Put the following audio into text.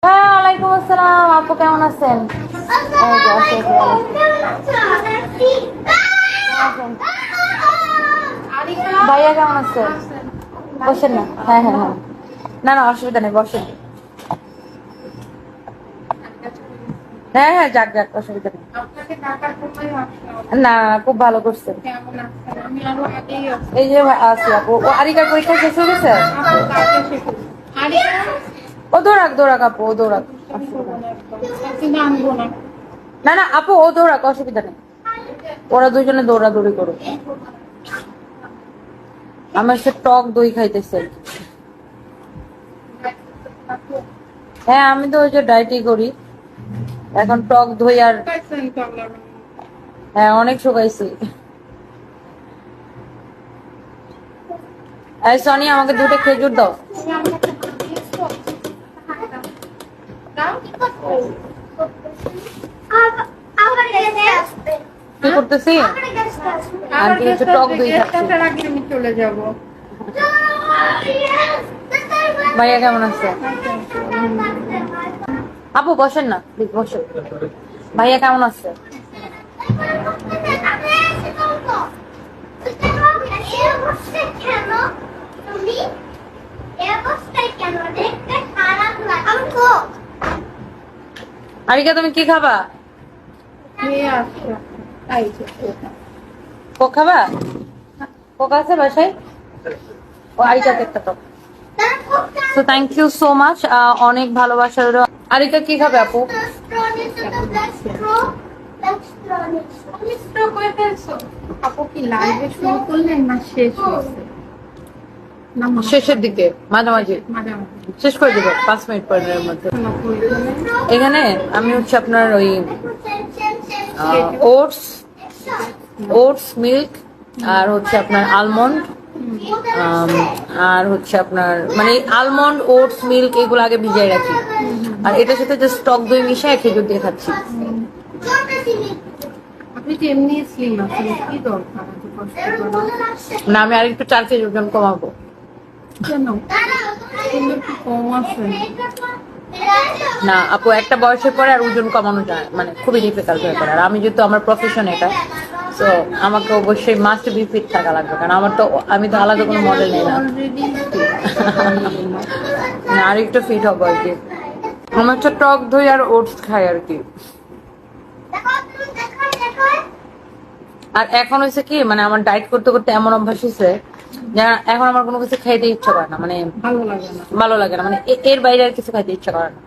হ্যাঁ, ওয়ালাইকুম আসসালাম। আপু কেমন আছেন? এই যে আছি, আছেন। ভাইয়া কেমন আছে? বসেন না। হ্যাঁ হ্যাঁ হ্যাঁ, না না অসুবিধা নেই, বসেন। হ্যাঁ হ্যাঁ, যাক যাক, অসুবিধা নেই। না, খুব ভালো করছেন। এই যে আছি আপু। ও আরিকার পরীক্ষা শেষ হয়ে গেছে? ও দৌড়াক দৌড়াক আপু, ও দৌড়াক, অসুবিধা নেই। না না আপু, ও দৌড়াক, অসুবিধা নেই। ওরা দুজনে দৌড়াদৌড়ি করুক। আমার সে টক দই খাইতেছে। হ্যাঁ, আমি তো ওই যে ডায়েটই করি এখন, টক দই আর। হ্যাঁ, অনেক শুকাইছি। এই সনি, আমাকে দুটো খেজুর দাও। কি করতেছি? আন্টি হচ্ছে টক দই খাচ্ছি। চলে যাব। ভাইয়া কেমন আছে? আপু বসেন না প্লিজ, বসেন। ভাইয়া কেমন আছে? আরিকা, তুমি কি খাবা? কোক খাবা? কোক আছে বাসায়? ও আরিকা একটা তো। So thank you so much, অনেক ভালোবাসা রইলো। আরিকা কি খাবে আপু? আপু কি লাইভে শুরু করলেন না শেষ হয়েছে? শেষের দিকে, মাঝামাঝি শেষ করে দিব 5 মিনিট পরের মধ্যে। এখানে আমি হচ্ছে আপনার ওই ওটস ওটস মিল্ক, আর হচ্ছে আপনার আলমন্ড, আর হচ্ছে আপনার মানে আলমন্ড ওটস মিল্ক এগুলো আগে ভিজাই রাখি, আর এটার সাথে জাস্ট টক দই মিশিয়ে খেজুর দিয়ে খাচ্ছি। আপনি যে এমনি স্লিম আছেন, কি দরকার এত কষ্ট করা? না, আমি আর একটু 4 কেজি ওজন কমাবো। কেন? সুন্দর কি কম আছে? না আপু, একটা বয়সের পরে আর ওজন কমানো যায় মানে খুবই ডিফিকাল্ট হয়ে পড়ে। আর আমি যেহেতু আমার প্রফেশন এটা, তো আমাকে অবশ্যই মাস্ট বি ফিট থাকা লাগবে, কারণ আমি তো আলাদা কোনো মডেল নেই না। অলরেডি না, আর একটু ফিট হবো আর কি। আমার হচ্ছে টক দই আর ওটস খাই আর কি। আর এখন হয়েছে কি, মানে আমার ডায়েট করতে করতে এমন অভ্যাস হয়েছে যে এখন আমার কোনো কিছু খাইতে ইচ্ছা করে না, মানে ভালো লাগে না। ভালো লাগে না, মানে এর বাইরে আর কিছু খাইতে ইচ্ছা করে না।